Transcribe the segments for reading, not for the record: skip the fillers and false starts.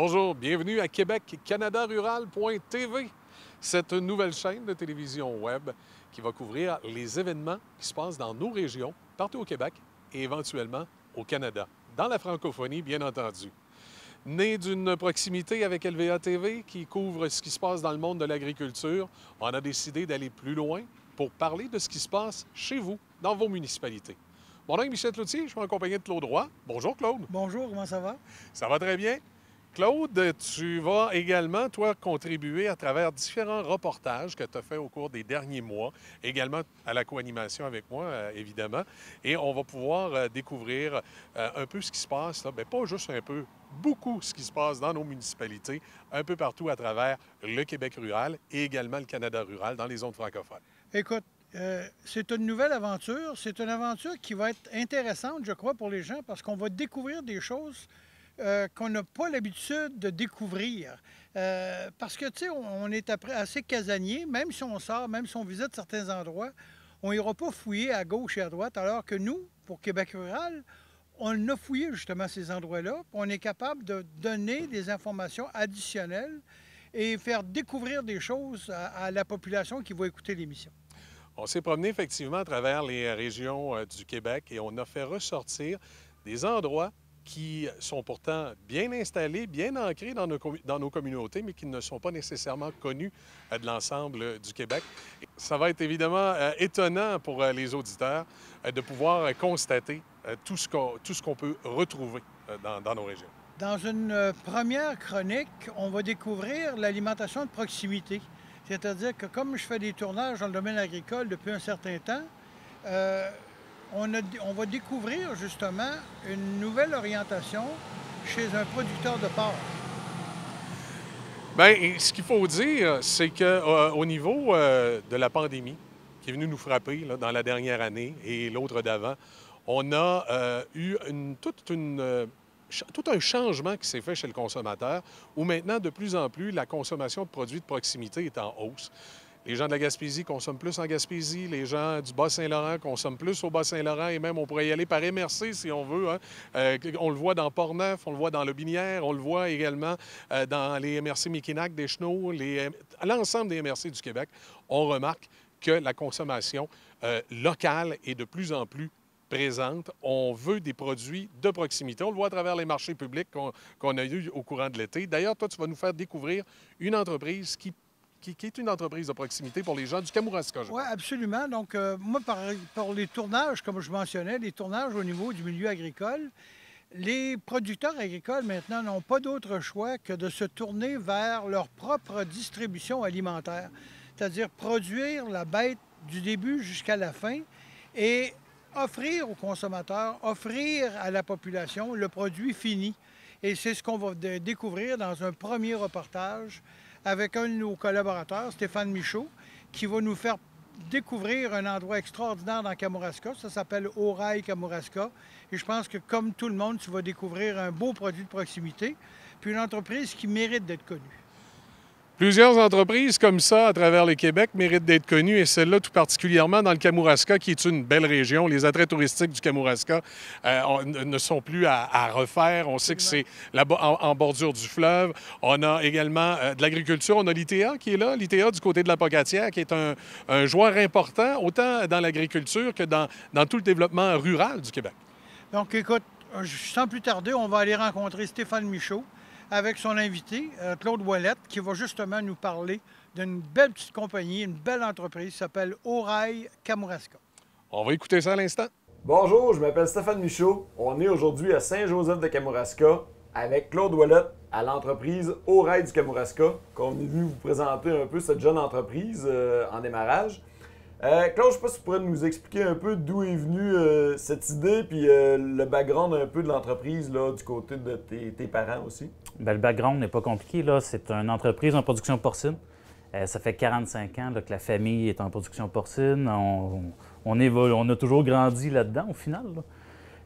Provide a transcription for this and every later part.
Bonjour, bienvenue à Québec Canada Rural.tv, cette nouvelle chaîne de télévision web qui va couvrir les événements qui se passent dans nos régions, partout au Québec et éventuellement au Canada, dans la francophonie bien entendu. Né d'une proximité avec LVA TV qui couvre ce qui se passe dans le monde de l'agriculture, on a décidé d'aller plus loin pour parler de ce qui se passe chez vous, dans vos municipalités. Mon nom est Michel Cloutier, je suis accompagné de Claude Roy. Bonjour Claude. Bonjour, comment ça va? Ça va très bien. Claude, tu vas également, toi, contribuer à travers différents reportages que tu as faits au cours des derniers mois, également à la co-animation avec moi, évidemment. Et on va pouvoir découvrir un peu ce qui se passe, là. Bien, pas juste un peu, beaucoup ce qui se passe dans nos municipalités, un peu partout à travers le Québec rural et également le Canada rural dans les zones francophones. Écoute, c'est une nouvelle aventure. C'est une aventure qui va être intéressante, je crois, pour les gens parce qu'on va découvrir des choses qu'on n'a pas l'habitude de découvrir. Parce que, tu sais, on est assez casanier, même si on sort, même si on visite certains endroits, on n'ira pas fouiller à gauche et à droite, alors que nous, pour Québec rural, on a fouillé justement ces endroits-là, puis on est capable de donner des informations additionnelles et faire découvrir des choses à la population qui va écouter l'émission. On s'est promené effectivement à travers les régions du Québec et on a fait ressortir des endroits qui sont pourtant bien installés, bien ancrés dans nos communautés, mais qui ne sont pas nécessairement connus de l'ensemble du Québec. Ça va être évidemment étonnant pour les auditeurs de pouvoir constater tout ce qu'on peut retrouver dans nos régions. Dans une première chronique, on va découvrir l'alimentation de proximité. C'est-à-dire que comme je fais des tournages dans le domaine agricole depuis un certain temps, on va découvrir justement une nouvelle orientation chez un producteur de porc. Bien, ce qu'il faut dire, c'est qu'au niveau de la pandémie qui est venue nous frapper là, dans la dernière année et l'autre d'avant, on a eu tout un changement qui s'est fait chez le consommateur, où maintenant, de plus en plus, la consommation de produits de proximité est en hausse. Les gens de la Gaspésie consomment plus en Gaspésie, les gens du Bas-Saint-Laurent consomment plus au Bas-Saint-Laurent, et même on pourrait y aller par MRC si on veut. Hein. On le voit dans Portneuf, on le voit dans Lobinière, on le voit également dans les MRC Mekinac, Deschenaux, l'ensemble des MRC du Québec. On remarque que la consommation locale est de plus en plus présente. On veut des produits de proximité. On le voit à travers les marchés publics qu'on a eus au courant de l'été. D'ailleurs, toi, tu vas nous faire découvrir une entreprise qui est une entreprise de proximité pour les gens du Kamouraska. Oui, absolument. Donc, moi, par les tournages, comme je mentionnais, les tournages au niveau du milieu agricole, les producteurs agricoles, maintenant, n'ont pas d'autre choix que de se tourner vers leur propre distribution alimentaire, c'est-à-dire produire la bête du début jusqu'à la fin et offrir aux consommateurs, offrir à la population le produit fini. Et c'est ce qu'on va découvrir dans un premier reportage avec un de nos collaborateurs, Stéphane Michaud, qui va nous faire découvrir un endroit extraordinaire dans Kamouraska. Ça s'appelle Oraille Kamouraska. Et je pense que, comme tout le monde, tu vas découvrir un beau produit de proximité, puis une entreprise qui mérite d'être connue. Plusieurs entreprises comme ça à travers le Québec méritent d'être connues et celle-là tout particulièrement dans le Kamouraska qui est une belle région. Les attraits touristiques du Kamouraska ne sont plus à refaire. On sait que c'est là-bas en bordure du fleuve. On a également de l'agriculture. On a l'ITA qui est là, l'ITA du côté de la Pocatière qui est un joueur important autant dans l'agriculture que dans tout le développement rural du Québec. Donc écoute, sans plus tarder, on va aller rencontrer Stéphane Michaud avec son invité, Claude Ouellette, qui va justement nous parler d'une belle petite compagnie, une belle entreprise qui s'appelle Oraille Kamouraska. On va écouter ça à l'instant. Bonjour, je m'appelle Stéphane Michaud. On est aujourd'hui à Saint-Joseph-de-Kamouraska avec Claude Ouellette à l'entreprise Oraille du Kamouraska, qu'on est venu vous présenter un peu cette jeune entreprise en démarrage. Claude, je ne sais pas si tu pourrais nous expliquer un peu d'où est venue cette idée, puis le background un peu de l'entreprise là, du côté de tes parents aussi. Bien, le background n'est pas compliqué. Là. C'est une entreprise en production porcine. Ça fait 45 ans là, que la famille est en production porcine. On a toujours grandi là-dedans au final. Là.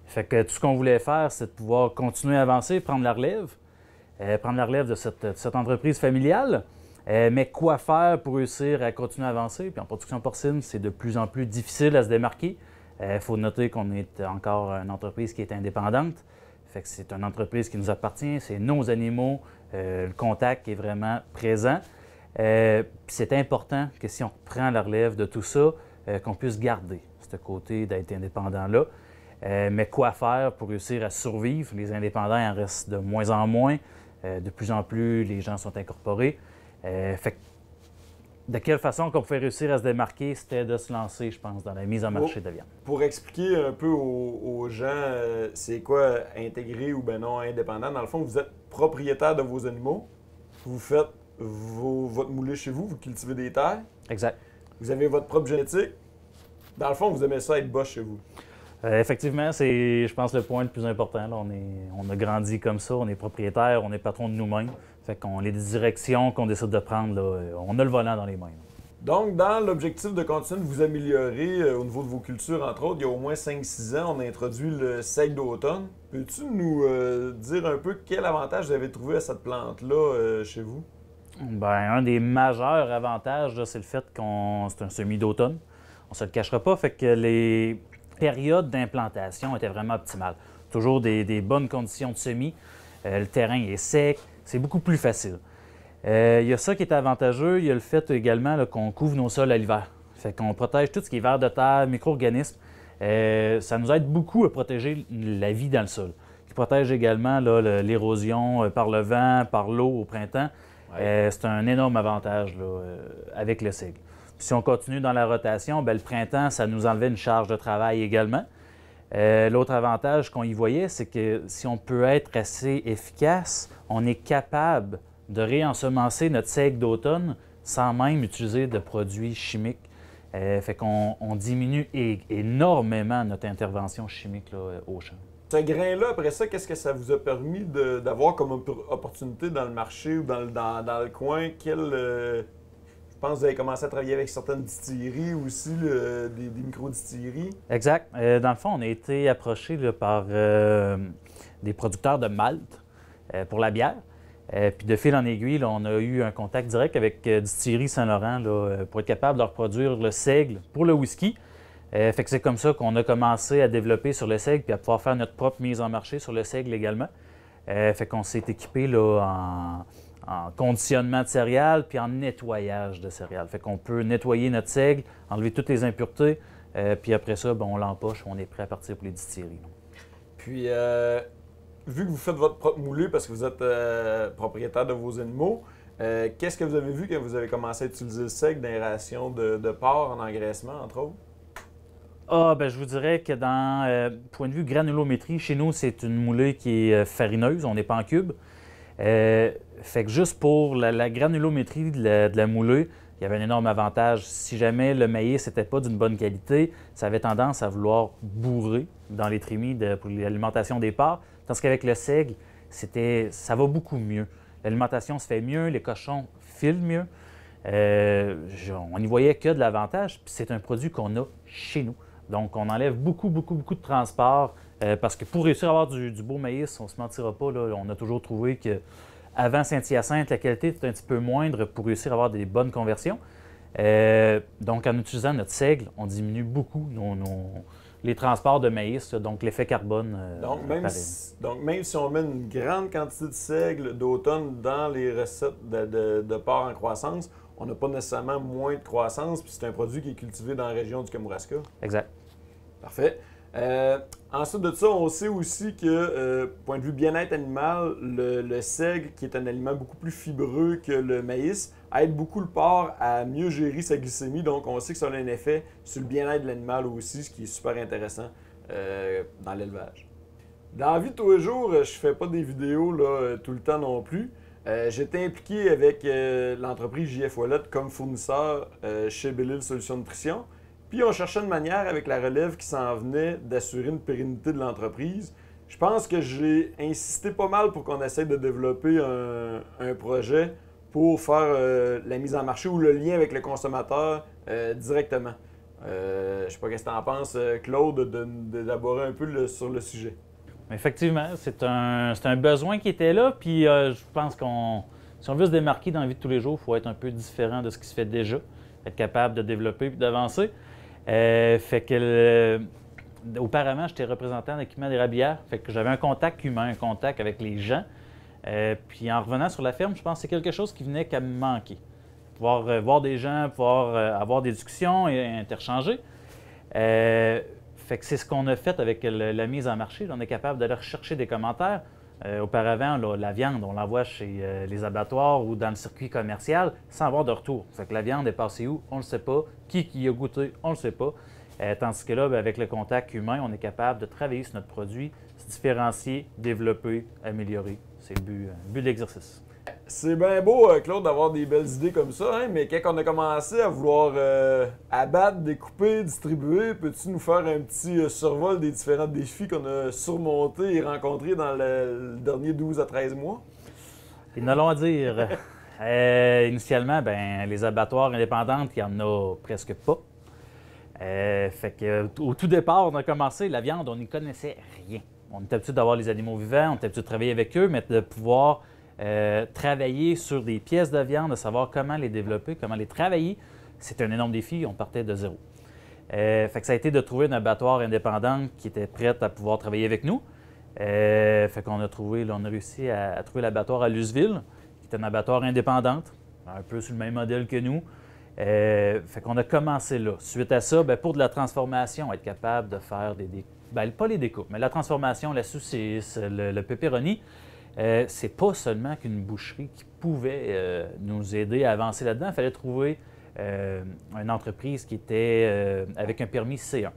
Fait que tout ce qu'on voulait faire, c'est de pouvoir continuer à avancer, prendre la relève de cette entreprise familiale. Mais quoi faire pour réussir à continuer à avancer? Puis en production porcine, c'est de plus en plus difficile à se démarquer. Il faut noter qu'on est encore une entreprise qui est indépendante. Fait que c'est une entreprise qui nous appartient, c'est nos animaux, Le contact est vraiment présent. Puis c'est important que si on reprend la relève de tout ça, qu'on puisse garder ce côté d'être indépendant-là. Mais quoi faire pour réussir à survivre? Les indépendants en restent de moins en moins. De plus en plus, les gens sont incorporés. Fait que de quelle façon qu'on pouvait réussir à se démarquer, c'était de se lancer, je pense, dans la mise en marché de viande. Pour expliquer un peu aux gens, c'est quoi intégré ou ben non indépendant, dans le fond, vous êtes propriétaire de vos animaux, vous faites votre moulée chez vous, vous cultivez des terres. Exact. Vous avez votre propre génétique. Dans le fond, vous aimez ça être boss chez vous. Effectivement, c'est, je pense, le point le plus important. Là. On a grandi comme ça, on est propriétaire, on est patron de nous-mêmes. Fait qu'on les directions qu'on décide de prendre, là, on a le volant dans les mains. Donc, dans l'objectif de continuer de vous améliorer au niveau de vos cultures, entre autres, il y a au moins 5-6 ans, on a introduit le seigle d'automne. Peux-tu nous dire un peu quel avantage vous avez trouvé à cette plante-là chez vous? Bien, un des majeurs avantages, là, c'est le fait qu'on c'est un semis d'automne. On ne se le cachera pas, fait que les périodes d'implantation étaient vraiment optimales. Toujours des bonnes conditions de semis. Le terrain est sec, c'est beaucoup plus facile. Il y a ça qui est avantageux. Il y a le fait également là, qu'on couvre nos sols à l'hiver. Fait qu'on protège tout ce qui est vers de terre, micro-organismes. Ça nous aide beaucoup à protéger la vie dans le sol. Qui protège également l'érosion par le vent, par l'eau au printemps. Ouais. C'est un énorme avantage là, avec le seigle. Si on continue dans la rotation, bien, le printemps, ça nous enlevait une charge de travail également. L'autre avantage qu'on y voyait, c'est que si on peut être assez efficace, on est capable de réensemencer notre seigle d'automne sans même utiliser de produits chimiques. Fait qu'on diminue énormément notre intervention chimique là, au champ. Ce grain-là, après ça, qu'est-ce que ça vous a permis d'avoir comme opportunité dans le marché ou dans le coin? Je pense que vous avez commencé à travailler avec certaines distilleries aussi, des micro-distilleries. Exact. Dans le fond, on a été approché là, par des producteurs de malt pour la bière. Puis de fil en aiguille, là, on a eu un contact direct avec Distillerie Saint-Laurent là, pour être capable de reproduire le seigle pour le whisky. Fait que c'est comme ça qu'on a commencé à développer sur le seigle puis à pouvoir faire notre propre mise en marché sur le seigle également. Fait qu'on s'est équipé là, en conditionnement de céréales puis en nettoyage de céréales. Fait qu'on peut nettoyer notre seigle, enlever toutes les impuretés, puis après ça, ben, on l'empoche, on est prêt à partir pour les distilleries. Puis, vu que vous faites votre propre moulée parce que vous êtes propriétaire de vos animaux, qu'est-ce que vous avez vu quand vous avez commencé à utiliser le seigle dans les rations de porc en engraissement, entre autres? Ah, ben je vous dirais que dans point de vue granulométrie, chez nous, c'est une moulée qui est farineuse, on n'est pas en cube. Fait que juste pour la granulométrie de la moulée, il y avait un énorme avantage. Si jamais le maïs n'était pas d'une bonne qualité, ça avait tendance à vouloir bourrer dans les trémies pour l'alimentation des porcs. Tandis qu'avec le seigle, ça va beaucoup mieux. L'alimentation se fait mieux, les cochons filent mieux. On n'y voyait que de l'avantage, puis c'est un produit qu'on a chez nous. Donc, on enlève beaucoup de transport parce que pour réussir à avoir du beau maïs, on ne se mentira pas, là, on a toujours trouvé qu'avant Saint-Hyacinthe, la qualité était un petit peu moindre pour réussir à avoir des bonnes conversions. Donc, en utilisant notre seigle, on diminue beaucoup les transports de maïs, donc l'effet carbone. Donc, même si on met une grande quantité de seigle d'automne dans les recettes de porc en croissance, on n'a pas nécessairement moins de croissance, puis c'est un produit qui est cultivé dans la région du Kamouraska. Exact. Parfait. Ensuite de ça, on sait aussi que, point de vue bien-être animal, le seigle, qui est un aliment beaucoup plus fibreux que le maïs, aide beaucoup le porc à mieux gérer sa glycémie. Donc, on sait que ça a un effet sur le bien-être de l'animal aussi, ce qui est super intéressant dans l'élevage. Dans la vie de tous les jours, je fais pas des vidéos là, tout le temps non plus. J'étais impliqué avec l'entreprise JF Wallet comme fournisseur chez Belle-Île Solutions Nutrition. Puis on cherchait une manière, avec la relève qui s'en venait, d'assurer une pérennité de l'entreprise. Je pense que j'ai insisté pas mal pour qu'on essaie de développer un projet pour faire la mise en marché ou le lien avec le consommateur directement. Je ne sais pas ce que tu en penses, Claude, d'élaborer un peu sur le sujet. Effectivement, c'est un besoin qui était là, puis je pense si on veut se démarquer dans la vie de tous les jours, il faut être un peu différent de ce qui se fait déjà, être capable de développer et d'avancer. Fait que auparavant, j'étais représentant d'équipement d'érablière, fait que j'avais un contact humain, un contact avec les gens. Puis en revenant sur la ferme, je pense que c'est quelque chose qui venait qu'à me manquer. Pouvoir voir des gens, pouvoir avoir des discussions et interchanger. Fait que c'est ce qu'on a fait avec la mise en marché. Là, on est capable d'aller rechercher des commentaires. Auparavant, là, la viande, on l'envoie chez les abattoirs ou dans le circuit commercial sans avoir de retour. Fait que la viande est passée où? On ne le sait pas. Qui y a goûté? On ne le sait pas. Tandis que là, bien, avec le contact humain, on est capable de travailler sur notre produit, se différencier, développer, améliorer. C'est le but de l'exercice. C'est bien beau, Claude, d'avoir des belles idées comme ça, hein, mais quand on a commencé à vouloir abattre, découper, distribuer, peux-tu nous faire un petit survol des différents défis qu'on a surmontés et rencontrés dans le dernier 12 à 13 mois? Et nous allons dire, initialement, ben, les abattoirs indépendants, il n'y en a presque pas. Fait que, au tout départ, on a commencé, la viande, on n'y connaissait rien. On était habitué d'avoir les animaux vivants, on était habitué de travailler avec eux, mais de pouvoir travailler sur des pièces de viande, de savoir comment les développer, comment les travailler, c'était un énorme défi. On partait de zéro. Fait que ça a été de trouver un abattoir indépendant qui était prêt à pouvoir travailler avec nous. Fait qu'on a trouvé, là, on a réussi à trouver l'abattoir à Luseville, qui est un abattoir indépendant, un peu sur le même modèle que nous. Fait qu'on a commencé là. Suite à ça, bien, pour de la transformation, être capable de faire bien, pas les découpes, mais la transformation, la saucisse, le pepperoni, c'est pas seulement qu'une boucherie qui pouvait nous aider à avancer là-dedans. Il fallait trouver une entreprise qui était avec un permis C1,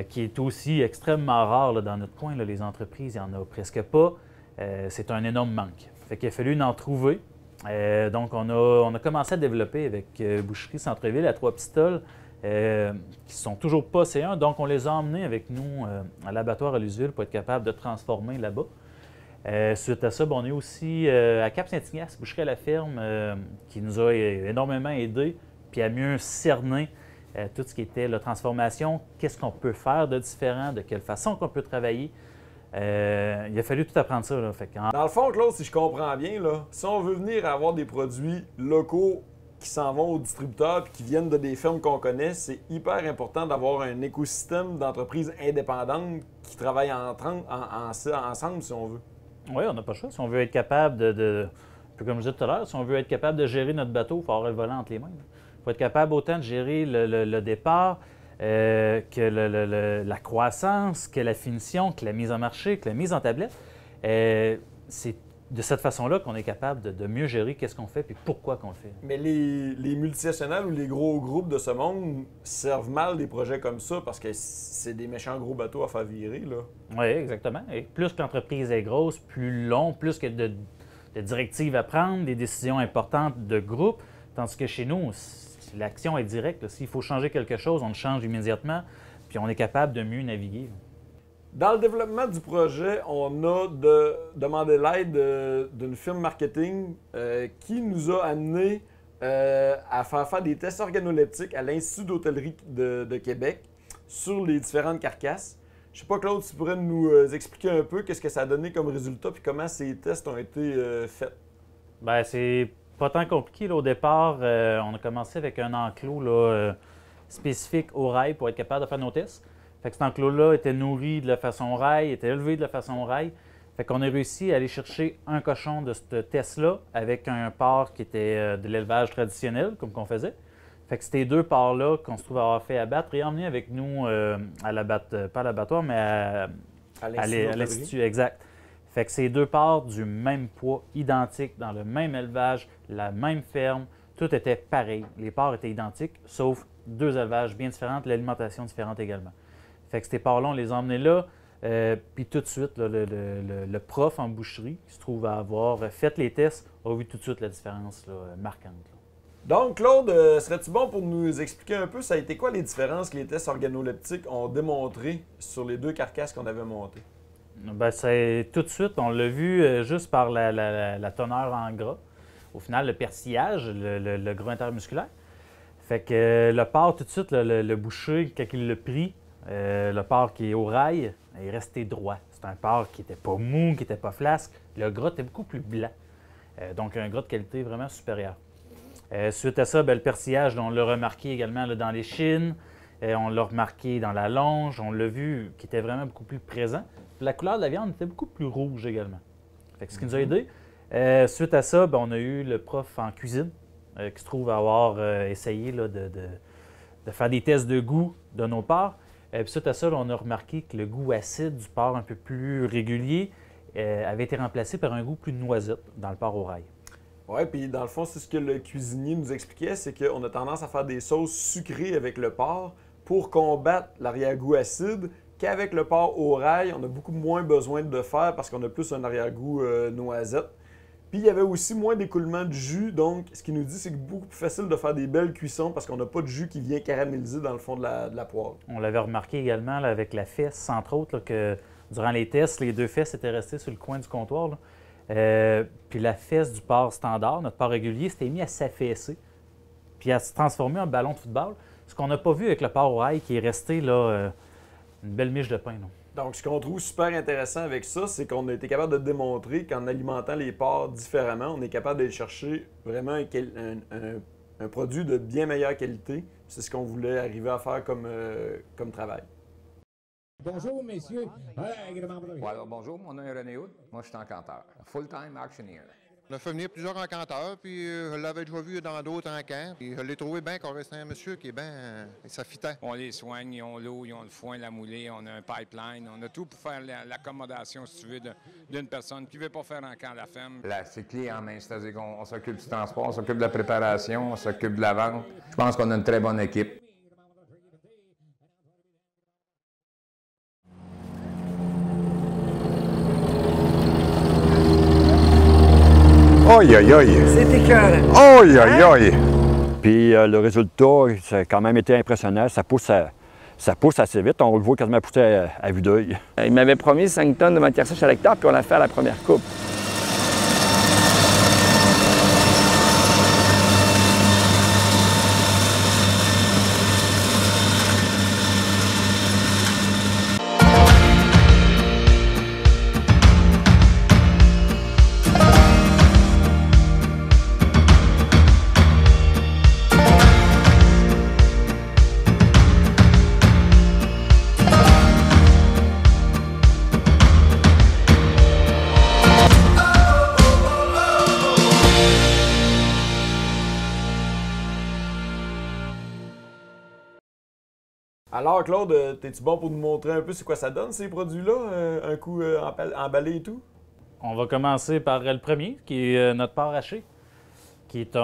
qui est aussi extrêmement rare là, dans notre coin. Là, les entreprises, il n'y en a presque pas. C'est un énorme manque. Fait qu'il a fallu en trouver. Donc, on a commencé à développer avec Boucherie Centre-Ville à Trois-Pistoles, qui sont toujours pas C1. Donc, on les a emmenés avec nous à l'abattoir à Luseville pour être capable de transformer là-bas. Suite à ça, on est aussi à Cap-Saint-Ignace, Boucherie à la ferme, qui nous a énormément aidés, puis à mieux cerner tout ce qui était la transformation, qu'est-ce qu'on peut faire de différent, de quelle façon qu'on peut travailler. Il a fallu tout apprendre ça. Là. Dans le fond, Claude, si je comprends bien, là, si on veut venir avoir des produits locaux qui s'en vont aux distributeurs et qui viennent de des fermes qu'on connaît, c'est hyper important d'avoir un écosystème d'entreprises indépendantes qui travaillent ensemble, si on veut. Oui, on n'a pas le choix. Si on veut être capable un peu comme je disais tout à l'heure, si on veut être capable de gérer notre bateau, il faut avoir le volant entre les mains. Il faut être capable autant de gérer le départ, que la croissance, que la finition, que la mise en marché, que la mise en tablette. C'est de cette façon-là qu'on est capable de mieux gérer qu'est-ce qu'on fait et pourquoi qu'on le fait. Mais les multinationales ou les gros groupes de ce monde servent mal des projets comme ça parce que c'est des méchants gros bateaux à faire virer, là. Oui, exactement. Et plus l'entreprise est grosse, plus long, plus qu'il y a de directives à prendre, des décisions importantes de groupe, tandis que chez nous, l'action est directe. S'il faut changer quelque chose, on le change immédiatement, puis on est capable de mieux naviguer. Dans le développement du projet, on a demandé l'aide d'une firme marketing qui nous a amené à faire des tests organoleptiques à l'Institut d'hôtellerie de Québec sur les différentes carcasses. Je ne sais pas, Claude, si tu pourrais nous expliquer un peu qu'est-ce que ça a donné comme résultat et comment ces tests ont été faits. Bien, c'est pas tant compliqué. Là, au départ, on a commencé avec un enclos là, spécifique au rail pour être capable de faire nos tests. Fait que cet enclos-là était nourri de la façon rail, était élevé de la façon rail. Fait qu'on a réussi à aller chercher un cochon de ce test-là avec un porc qui était de l'élevage traditionnel, comme qu'on faisait. Fait que c'était deux porcs-là qu'on se trouve avoir fait abattre et emmener avec nous pas à l'abattoir, mais à l'Institut. Exact. Fait que c'est deux porcs du même poids, identiques, dans le même élevage, la même ferme. Tout était pareil. Les porcs étaient identiques, sauf deux élevages bien différents, l'alimentation différente également. Fait que ces porcs-là, on les a emmenés là. Puis tout de suite, là, le prof en boucherie qui se trouve à avoir fait les tests a vu tout de suite la différence là, marquante. Là. Donc, Claude, serais-tu bon pour nous expliquer un peu, ça a été quoi les différences que les tests organoleptiques ont démontrées sur les deux carcasses qu'on avait montées? Bien, c'est tout de suite, on l'a vu juste par la teneur en gras. Au final, le persillage, le gras intermusculaire. Fait que le porc, tout de suite, le boucher, quand il l'a pris, le porc qui est au rail, il est resté droit. C'est un porc qui n'était pas mou, qui n'était pas flasque. Le gras était beaucoup plus blanc. Donc, un gras de qualité vraiment supérieure. Suite à ça, bien, le persillage, on l'a remarqué également là, dans les chines. On l'a remarqué dans la longe. On l'a vu qui était vraiment beaucoup plus présent. Puis la couleur de la viande était beaucoup plus rouge également. Fait que ce qui nous a aidé. Suite à ça, ben, on a eu le prof en cuisine qui se trouve avoir essayé là, de faire des tests de goût de nos porcs. Puis suite à ça, là, on a remarqué que le goût acide du porc un peu plus régulier avait été remplacé par un goût plus de noisette dans le porc au rail. Oui, puis dans le fond, c'est ce que le cuisinier nous expliquait, c'est qu'on a tendance à faire des sauces sucrées avec le porc pour combattre l'arrière-goût acide, qu'avec le porc au rail, on a beaucoup moins besoin de le faire parce qu'on a plus un arrière-goût noisette. Puis il y avait aussi moins d'écoulement de jus, donc ce qu'il nous dit, c'est que beaucoup plus facile de faire des belles cuissons parce qu'on n'a pas de jus qui vient caraméliser dans le fond de la poêle. On l'avait remarqué également là, avec la fesse, entre autres, là, que durant les tests, les deux fesses étaient restées sur le coin du comptoir. Là. Puis la fesse du porc standard, notre porc régulier, s'était mis à s'affaisser, puis à se transformer en ballon de football. Ce qu'on n'a pas vu avec le porc au rail qui est resté là, une belle miche de pain. Là. Donc, ce qu'on trouve super intéressant avec ça, c'est qu'on a été capable de démontrer qu'en alimentant les porcs différemment, on est capable d'aller chercher vraiment un produit de bien meilleure qualité. C'est ce qu'on voulait arriver à faire comme travail. Bonjour, messieurs. Alors, bonjour, mon nom est René Houd. Moi, je suis encanteur. Full-time auctioneer. On a fait venir plusieurs encanteurs, puis je l'avais déjà vu dans d'autres encans. Puis je l'ai trouvé bien correct. C'est un monsieur qui est bien... ça fitait. On les soigne, ils ont l'eau, ils ont le foin, la moulée, on a un pipeline. On a tout pour faire l'accommodation, si tu veux, d'une personne qui ne veut pas faire un camp à la ferme. Là, c'est clé en main, c'est-à-dire qu'on s'occupe du transport, on s'occupe de la préparation, on s'occupe de la vente. Je pense qu'on a une très bonne équipe. Aïe, aïe, aïe! C'est écœurant! Aïe, aïe, aïe! Puis le résultat, ça a quand même été impressionnant. Ça pousse assez vite. On le voit quasiment pousser à vue d'œil. Il m'avait promis 5 tonnes de matière sèche à l'hectare, puis on l'a fait à la première coupe. Alors, Claude, es-tu bon pour nous montrer un peu c'est quoi ça donne, ces produits-là, un coup emballé et tout? On va commencer par le premier, qui est notre porc haché, qui est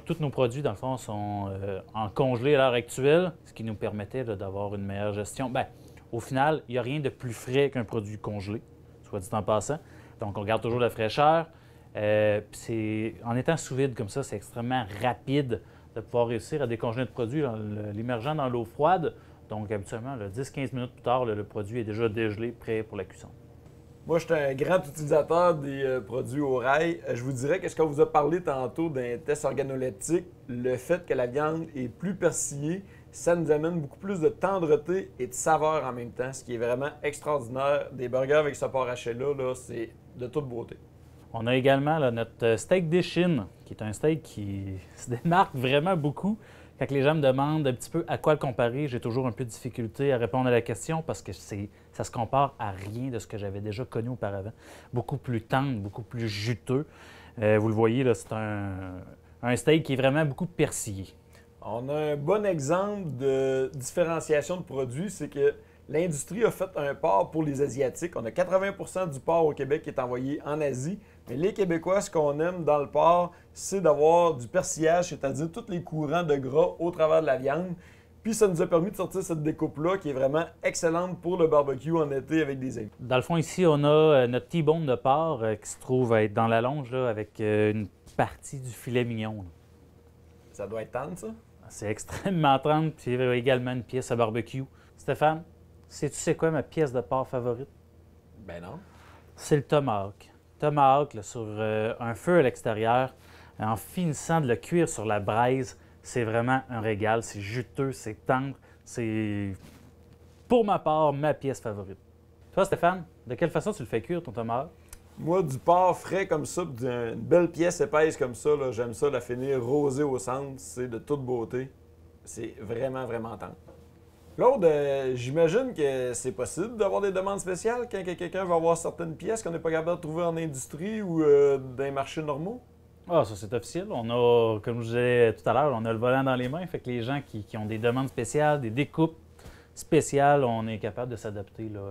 tous nos produits, dans le fond, sont en congelé à l'heure actuelle, ce qui nous permettait d'avoir une meilleure gestion. Bien, au final, il n'y a rien de plus frais qu'un produit congelé, soit dit en passant. Donc, on garde toujours la fraîcheur. En étant sous vide comme ça, c'est extrêmement rapide de pouvoir réussir à décongeler notre produit, l'immergeant dans l'eau froide. Donc, habituellement, 10-15 minutes plus tard, le produit est déjà dégelé, prêt pour la cuisson. Moi, je suis un grand utilisateur des produits au rail. Je vous dirais que ce qu'on vous a parlé tantôt d'un test organoleptique, le fait que la viande est plus persillée, ça nous amène beaucoup plus de tendreté et de saveur en même temps, ce qui est vraiment extraordinaire. Des burgers avec ce porc haché-là, c'est de toute beauté. On a également là, notre steak d'échine, qui est un steak qui se démarque vraiment beaucoup. Quand les gens me demandent un petit peu à quoi le comparer, j'ai toujours un peu de difficulté à répondre à la question parce que ça se compare à rien de ce que j'avais déjà connu auparavant. Beaucoup plus tendre, beaucoup plus juteux. Vous le voyez, là, c'est un steak qui est vraiment beaucoup persillé. On a un bon exemple de différenciation de produits, c'est que l'industrie a fait un porc pour les Asiatiques. On a 80% du porc au Québec qui est envoyé en Asie. Mais les Québécois, ce qu'on aime dans le porc, c'est d'avoir du persillage, c'est-à-dire tous les courants de gras au travers de la viande. Puis ça nous a permis de sortir cette découpe-là qui est vraiment excellente pour le barbecue en été avec des aigles. Dans le fond, ici, on a notre T-bone de porc qui se trouve être dans la longe là, avec une partie du filet mignon. Là. Ça doit être tendre, ça? C'est extrêmement tendre, puis il y a également une pièce à barbecue. Stéphane, sais-tu c'est quoi ma pièce de porc favorite? Ben non. C'est le tomahawk. Tomahawk là, sur un feu à l'extérieur, en finissant de le cuire sur la braise, c'est vraiment un régal. C'est juteux, c'est tendre. C'est, pour ma part, ma pièce favorite. Toi, Stéphane, de quelle façon tu le fais cuire, ton tomahawk? Moi, du porc frais comme ça, puis une belle pièce épaisse comme ça, j'aime ça, la finir rosée au centre. C'est de toute beauté. C'est vraiment, vraiment tendre. Claude, j'imagine que c'est possible d'avoir des demandes spéciales quand quelqu'un va avoir certaines pièces qu'on n'est pas capable de trouver en industrie ou dans les marchés normaux? Ah, ça, c'est officiel. On a, comme je disais tout à l'heure, on a le volant dans les mains. Fait que les gens qui ont des demandes spéciales, des découpes spéciales, on est capable de s'adapter, là.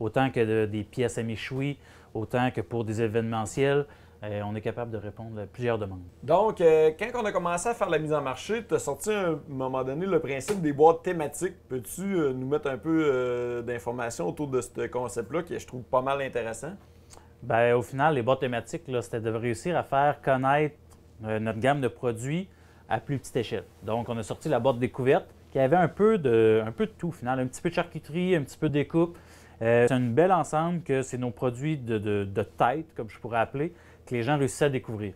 Autant que des pièces à méchoui, autant que pour des événementiels. On est capable de répondre à plusieurs demandes. Donc, quand on a commencé à faire la mise en marché, tu as sorti à un moment donné le principe des boîtes thématiques. Peux-tu nous mettre un peu d'informations autour de ce concept-là que je trouve pas mal intéressant? Bien, au final, les boîtes thématiques, là, c'était de réussir à faire connaître notre gamme de produits à plus petite échelle. Donc, on a sorti la boîte découverte qui avait un peu de tout, au final. Un petit peu de charcuterie, un petit peu de découpe. C'est un bel ensemble que c'est nos produits de tête, comme je pourrais appeler, que les gens réussissaient à découvrir.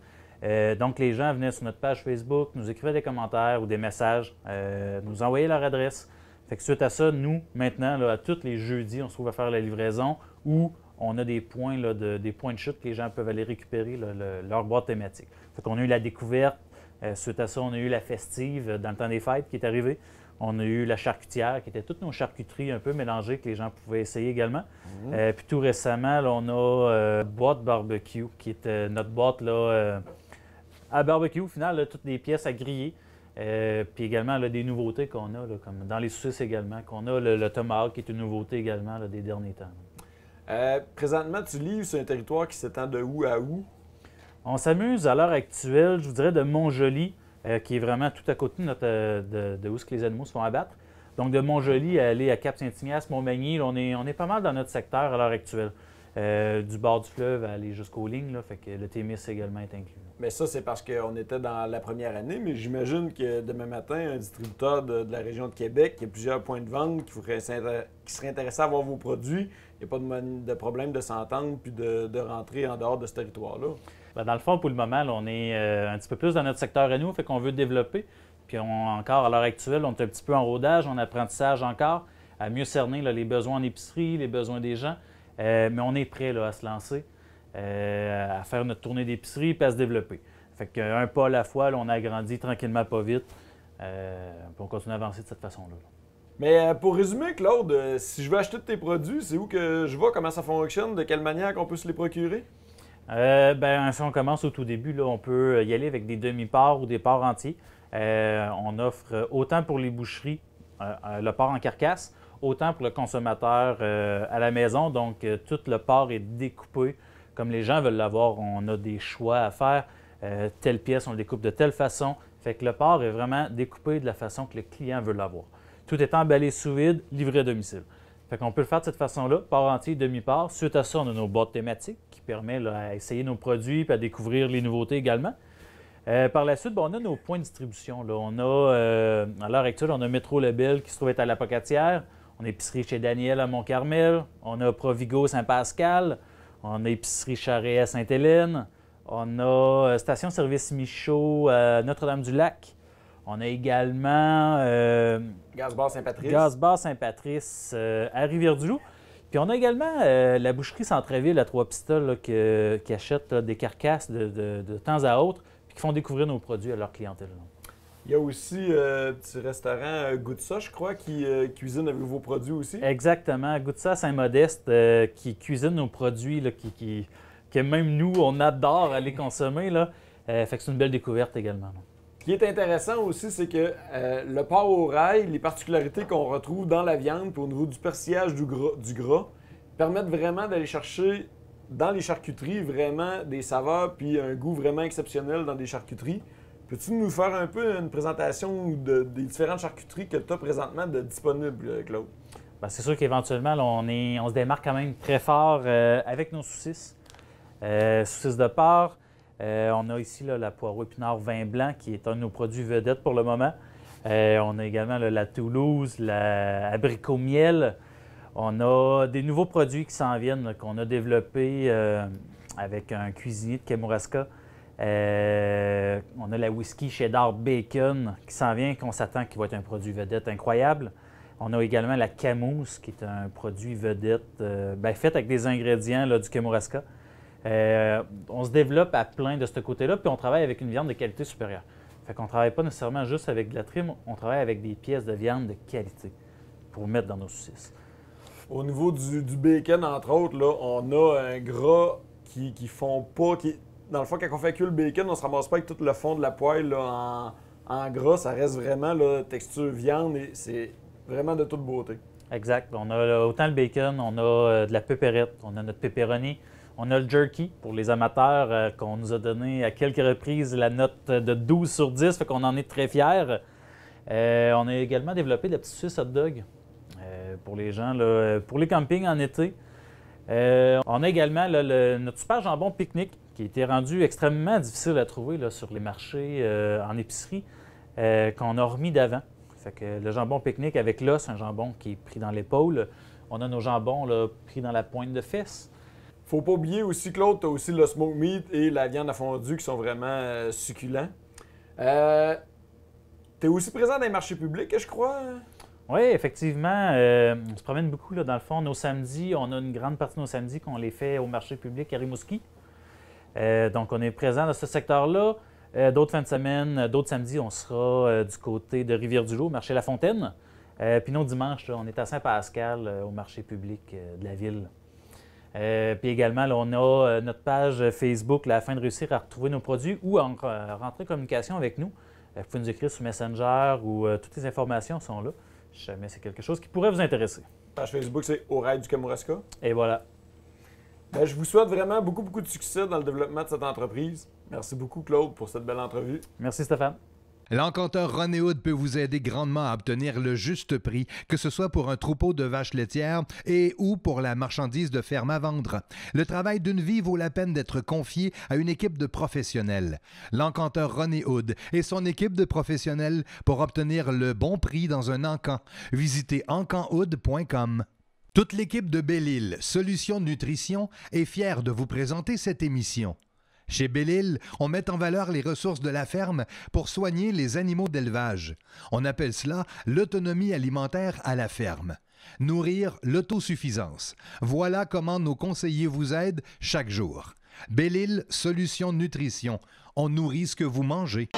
Donc, les gens venaient sur notre page Facebook, nous écrivaient des commentaires ou des messages, nous envoyaient leur adresse. Fait que suite à ça, nous, maintenant, là, à tous les jeudis, on se trouve à faire la livraison où on a des points, là, des points de chute que les gens peuvent aller récupérer là, leur boîte thématique. Fait qu'on a eu la découverte. Suite à ça, on a eu la festive dans le temps des fêtes qui est arrivée. On a eu la charcutière, qui était toutes nos charcuteries un peu mélangées que les gens pouvaient essayer également. Puis tout récemment, là, on a boîte barbecue, qui était notre boîte là, à barbecue, au final, là, toutes des pièces à griller. Puis également là, des nouveautés qu'on a, là, comme dans les saucisses également, qu'on a le tomahawk, qui est une nouveauté également là, des derniers temps. Présentement, tu livres sur un territoire qui s'étend de où à où? On s'amuse à l'heure actuelle, je vous dirais, de Montjoly, qui est vraiment tout à côté de où les animaux se font abattre. Donc, de Montjoly à aller à Cap-Saint-Ignace, Montmagny, là, on est pas mal dans notre secteur à l'heure actuelle. Du bord du fleuve à aller jusqu'aux lignes, là, fait que le Témis également est inclus. Mais ça, c'est parce qu'on était dans la première année, mais j'imagine que demain matin, un distributeur de la région de Québec, qui a plusieurs points de vente, qui serait intéressé à avoir vos produits, il n'y a pas de problème de s'entendre puis de rentrer en dehors de ce territoire-là. Bien, dans le fond, pour le moment, là, on est un petit peu plus dans notre secteur à nous, fait qu'on veut développer. Puis encore, à l'heure actuelle, on est un petit peu en rodage, en apprentissage encore, à mieux cerner là, les besoins en épicerie, les besoins des gens. Mais on est prêt là, à se lancer, à faire notre tournée d'épicerie et à se développer. Fait qu'un pas à la fois, là, on a agrandi tranquillement, pas vite. Puis on continue à avancer de cette façon-là. Mais pour résumer, Claude, si je veux acheter de tes produits, c'est où que je vais, comment ça fonctionne, de quelle manière qu'on peut se les procurer? Bien, si on commence au tout début, là, on peut y aller avec des demi-parts ou des parts entiers. On offre autant pour les boucheries le porc en carcasse, autant pour le consommateur à la maison. Donc, tout le porc est découpé comme les gens veulent l'avoir. On a des choix à faire. Telle pièce, on le découpe de telle façon. Fait que le porc est vraiment découpé de la façon que le client veut l'avoir. Tout est emballé sous vide, livré à domicile. Fait qu'on peut le faire de cette façon-là, porc entier, demi-porc. Suite à ça, on a nos boîtes thématiques qui permettent là, à essayer nos produits et à découvrir les nouveautés également. Par la suite, on a nos points de distribution. Là. On a, à l'heure actuelle, on a Métro Lebel qui se trouve être à la Pocatière. On a épicerie chez Daniel à Mont-Carmel. On a Provigo Saint-Pascal. On a épicerie Charest à Sainte-Hélène. On a station-service Michaud à Notre-Dame-du-Lac. On a également Gaz-Bar Saint-Patrice. Gaz-Bar Saint-Patrice à Rivière-du-Loup. Puis on a également la boucherie Centre-Ville à Trois-Pistoles là, qui achète là, des carcasses de temps à autre puis qui font découvrir nos produits à leur clientèle. Il y a aussi un petit restaurant Goût de ça, je crois, qui cuisine avec vos produits aussi. Exactement. Goût de ça Saint-Modeste qui cuisine nos produits, là, que même nous, on adore aller consommer. Là. Fait que c'est une belle découverte également. Là. Ce qui est intéressant aussi, c'est que le porc au rail, les particularités qu'on retrouve dans la viande, puis au niveau du persillage du gras, permettent vraiment d'aller chercher dans les charcuteries vraiment des saveurs puis un goût vraiment exceptionnel dans des charcuteries. Peux-tu nous faire un peu une présentation des différentes charcuteries que tu as présentement de disponibles, Claude? Bien, c'est sûr qu'éventuellement, là, on se démarque quand même très fort avec nos saucisses. Saucisses de porc. On a ici là, la poireau épinard vin blanc qui est un de nos produits vedettes pour le moment. On a également là, la Toulouse, l'abricot miel. On a des nouveaux produits qui s'en viennent, là, qu'on a développés avec un cuisinier de Kamouraska. On a la whisky cheddar bacon qui s'en vient, qu'on s'attend qui va être un produit vedette incroyable. On a également la camousse qui est un produit vedette fait avec des ingrédients là, du Kamouraska. On se développe à plein de ce côté-là, puis on travaille avec une viande de qualité supérieure. Fait qu'on ne travaille pas nécessairement juste avec de la trim, on travaille avec des pièces de viande de qualité. pour mettre dans nos saucisses. Au niveau du bacon, entre autres, là, on a un gras qui fond pas. Dans le fond, quand on fait cuire le bacon, on se ramasse pas avec tout le fond de la poêle là, en gras. Ça reste vraiment là, texture viande et c'est vraiment de toute beauté. Exact. On a autant le bacon, on a de la pépérette, on a notre pepperoni, on a le jerky pour les amateurs qu'on nous a donné à quelques reprises la note de 12 sur 10, fait qu'on en est très fiers. On a également développé de la petite saucisse hot dog pour les gens, là, pour les campings en été. On a également là, notre super jambon pique-nique qui a été rendu extrêmement difficile à trouver là, sur les marchés en épicerie, qu'on a remis d'avant. Fait que le jambon pique-nique avec l'os, un jambon qui est pris dans l'épaule. On a nos jambons là, pris dans la pointe de fesse. Faut pas oublier aussi, Claude, tu as aussi le smoke meat et la viande à fondue qui sont vraiment succulents. Tu es aussi présent dans les marchés publics, je crois? Oui, effectivement. On se promène beaucoup là, dans le fond. Nos samedis, on a une grande partie de nos samedis qu'on les fait au marché public à Rimouski. Donc, on est présent dans ce secteur-là. D'autres fins de semaine, d'autres samedis, on sera du côté de Rivière-du-Loup, au marché La Fontaine. Puis nos dimanches, là, on est à Saint-Pascal, au marché public de la ville. Puis également, là, on a notre page Facebook, là, afin de réussir à retrouver nos produits ou à rentrer en communication avec nous. Vous pouvez nous écrire sur Messenger ou toutes les informations sont là. Si jamais c'est quelque chose qui pourrait vous intéresser. La page Facebook, c'est Au Rail du Kamouraska. Et voilà. Ben, je vous souhaite vraiment beaucoup de succès dans le développement de cette entreprise. Merci beaucoup, Claude, pour cette belle entrevue. Merci, Stéphane. L'encanteur René Hood peut vous aider grandement à obtenir le juste prix, que ce soit pour un troupeau de vaches laitières et ou pour la marchandise de ferme à vendre. Le travail d'une vie vaut la peine d'être confié à une équipe de professionnels. L'encanteur René Hood et son équipe de professionnels pour obtenir le bon prix dans un encan. Visitez encanhood.com. Toute l'équipe de Belle-Île, Solutions Nutrition, est fière de vous présenter cette émission. Chez Belle-Île, on met en valeur les ressources de la ferme pour soigner les animaux d'élevage. On appelle cela l'autonomie alimentaire à la ferme. Nourrir l'autosuffisance. Voilà comment nos conseillers vous aident chaque jour. Belle-Île, Solutions Nutrition. On nourrit ce que vous mangez.